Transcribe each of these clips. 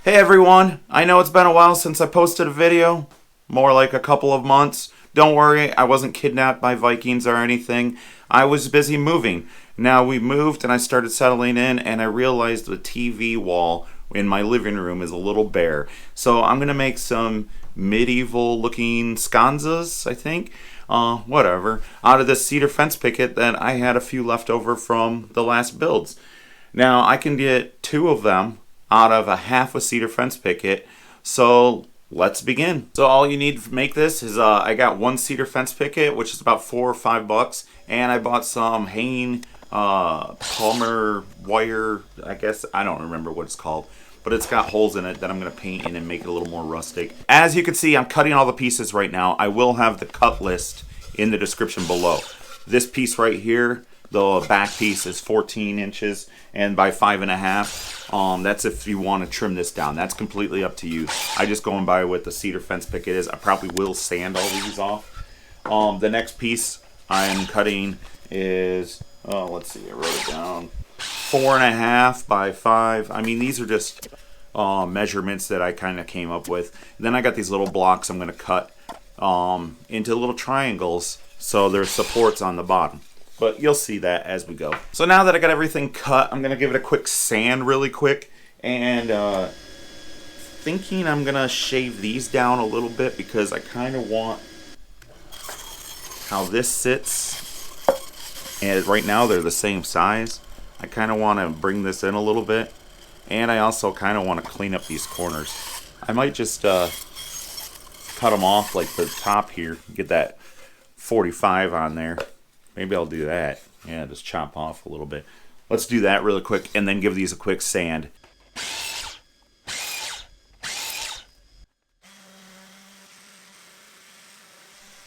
Hey everyone, I know it's been a while since I posted a video, more like a couple of months. Don't worry, I wasn't kidnapped by Vikings or anything. I was busy moving. Now we moved and I started settling in and I realized the TV wall in my living room is a little bare. So I'm going to make some medieval looking sconces, I think. Whatever. Out of this cedar fence picket that I had a few left over from the last builds. Now I can get two of them out of a half a cedar fence picket. So let's begin. So all you need to make this is I got one cedar fence picket, which is about $4 or $5, and I bought some hanging Palmer wire. I guess I don't remember what it's called, but it's got holes in it that I'm going to paint in and make it a little more rustic. As you can see, I'm cutting all the pieces right now. I will have the cut list in the description below. This piece right here, the back piece, is 14 inches and by 5.5. That's if you want to trim this down. That's completely up to you. I just going by what the cedar fence picket is. I probably will sand all these off. The next piece I'm cutting is, let's see, I wrote it down, 4.5 by 5. I mean, these are just measurements that I kind of came up with. And then I got these little blocks I'm going to cut into little triangles so there's supports on the bottom. But you'll see that as we go. So now that I got everything cut, I'm going to give it a quick sand really quick. And thinking I'm going to shave these down a little bit because I kind of want how this sits. And right now they're the same size. I kind of want to bring this in a little bit. And I also kind of want to clean up these corners. I might just cut them off like the top here. Get that 45 on there. Maybe I'll do that. Yeah, just chop off a little bit. Let's do that really quick and then give these a quick sand.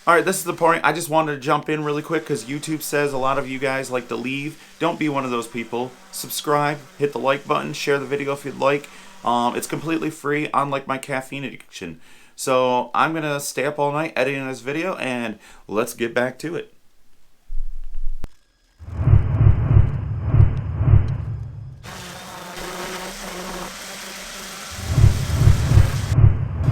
Alright, this is the point. I just wanted to jump in really quick because YouTube says a lot of you guys like to leave. Don't be one of those people. Subscribe, hit the like button, share the video if you'd like. It's completely free, unlike my caffeine addiction. So I'm going to stay up all night editing this video and let's get back to it.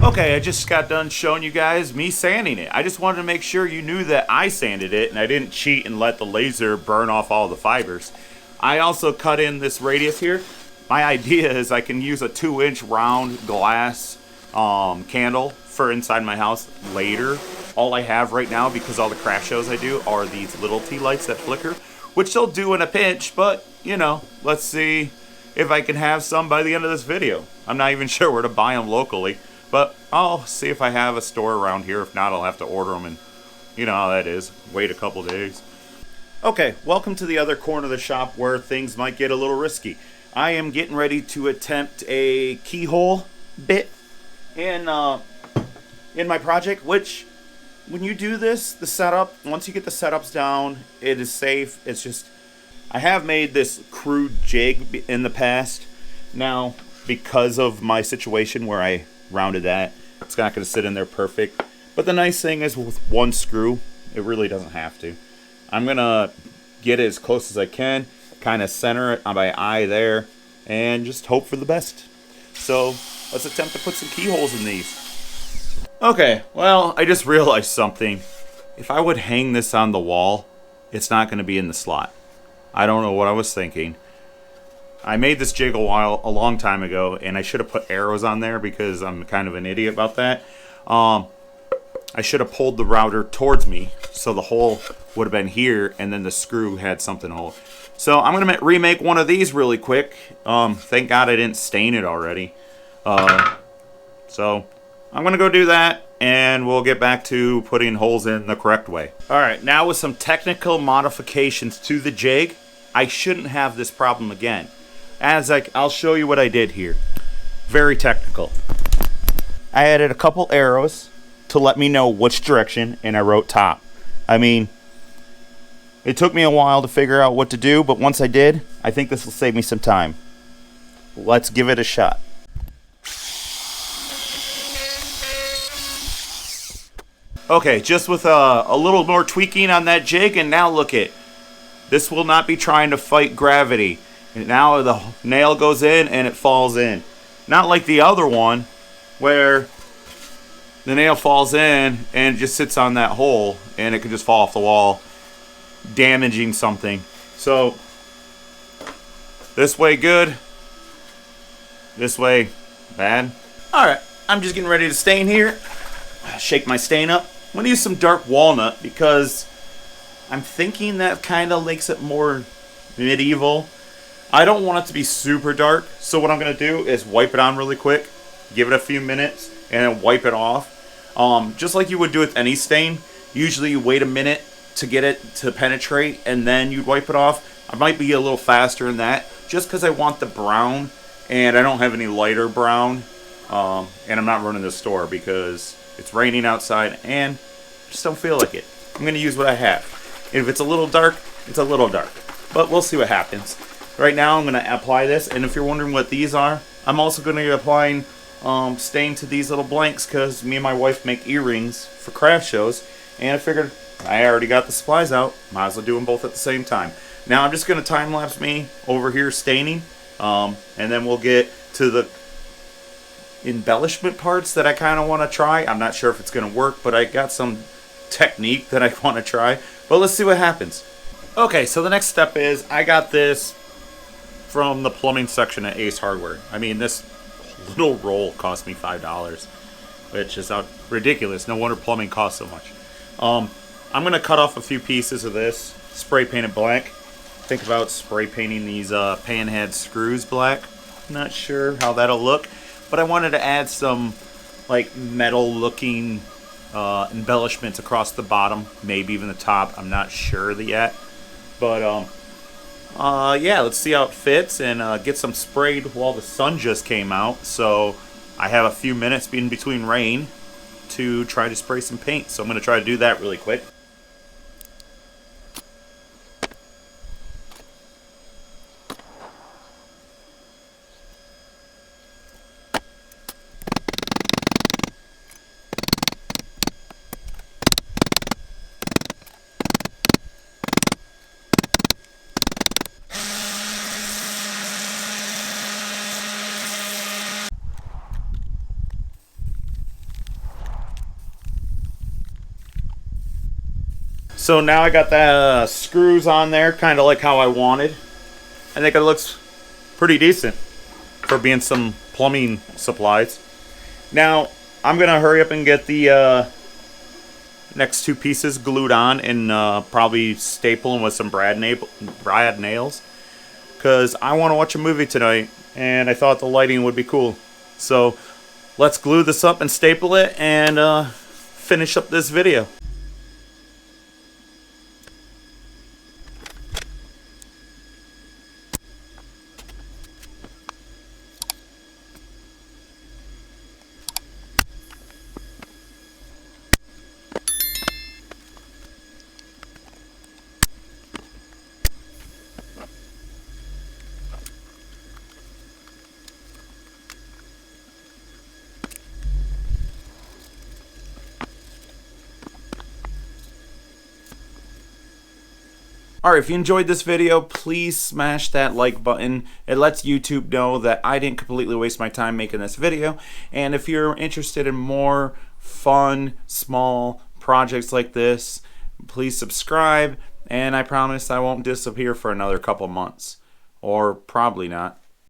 Okay, I just got done showing you guys me sanding it. I just wanted to make sure you knew that I sanded it and I didn't cheat and let the laser burn off all the fibers. I also cut in this radius here. My idea is I can use a 2-inch round glass candle for inside my house later. All I have right now, because all the craft shows I do, are these little tea lights that flicker, which they'll do in a pinch, but, you know, let's see if I can have some by the end of this video. I'm not even sure where to buy them locally. But I'll see if I have a store around here. If not, I'll have to order them, and you know how that is. Wait a couple days. Okay, welcome to the other corner of the shop where things might get a little risky. I am getting ready to attempt a keyhole bit in my project, which when you do this, the setup, once you get the setups down, it is safe. It's just, I have made this crude jig in the past. Now, because of my situation where I rounded that, it's not going to sit in there perfect, but the nice thing is with one screw it really doesn't have to. I'm going to get it as close as I can, kind of center it on my eye there, and just hope for the best. So let's attempt to put some keyholes in these. Okay, well, I just realized something. If I would hang this on the wall, it's not going to be in the slot. I don't know what I was thinking. I made this jig a long time ago, and I should have put arrows on there because I'm kind of an idiot about that. I should have pulled the router towards me so the hole would have been here, and then the screw had something to hold. So I'm going to remake one of these really quick. Thank God I didn't stain it already. So I'm going to go do that, and we'll get back to putting holes in the correct way. Alright, now with some technical modifications to the jig, I shouldn't have this problem again. I'll show you what I did here. Very technical. I added a couple arrows to let me know which direction, and I wrote top. I mean, it took me a while to figure out what to do, but once I did, I think this will save me some time. Let's give it a shot. Okay, just with a little more tweaking on that jig, and now look it. This will not be trying to fight gravity. And now the nail goes in and it falls in. Not like the other one where the nail falls in and it just sits on that hole and it could just fall off the wall, damaging something. So this way good, this way bad. Alright, I'm just getting ready to stain here. Shake my stain up. I'm going to use some dark walnut because I'm thinking that kind of makes it more medieval. I don't want it to be super dark, so what I'm going to do is wipe it on really quick, give it a few minutes, and then wipe it off. Just like you would do with any stain. Usually you wait a minute to get it to penetrate, and then you wipe it off. I might be a little faster in that, just because I want the brown, and I don't have any lighter brown. And I'm not running the store because it's raining outside, and I just don't feel like it. I'm going to use what I have. And if it's a little dark, it's a little dark. But we'll see what happens. Right now I'm going to apply this, and if you're wondering what these are, I'm also going to be applying stain to these little blanks because me and my wife make earrings for craft shows, and I figured I already got the supplies out, might as well do them both at the same time. Now I'm just going to time lapse me over here staining, and then we'll get to the embellishment parts that I kind of want to try. I'm not sure if it's going to work, but I got some technique that I want to try, but let's see what happens. Okay, so the next step is I got this from the plumbing section at Ace Hardware. I mean, this little roll cost me $5, which is ridiculous. No wonder plumbing costs so much. I'm going to cut off a few pieces of this, spray paint it black. Think about spray painting these pan head screws black. Not sure how that'll look, but I wanted to add some like metal looking embellishments across the bottom, maybe even the top. I'm not sure yet, but yeah, let's see how it fits and get some sprayed while the sun just came out. So I have a few minutes in between rain to try to spray some paint. So I'm going to try to do that really quick. So now I got the screws on there, kind of like how I wanted. I think it looks pretty decent for being some plumbing supplies. Now, I'm going to hurry up and get the next two pieces glued on and probably staple them with some brad nails. Because I want to watch a movie tonight, and I thought the lighting would be cool. So, let's glue this up and staple it and finish up this video. Alright, if you enjoyed this video, please smash that like button. It lets YouTube know that I didn't completely waste my time making this video. And if you're interested in more fun, small projects like this, please subscribe. And I promise I won't disappear for another couple months. Or probably not.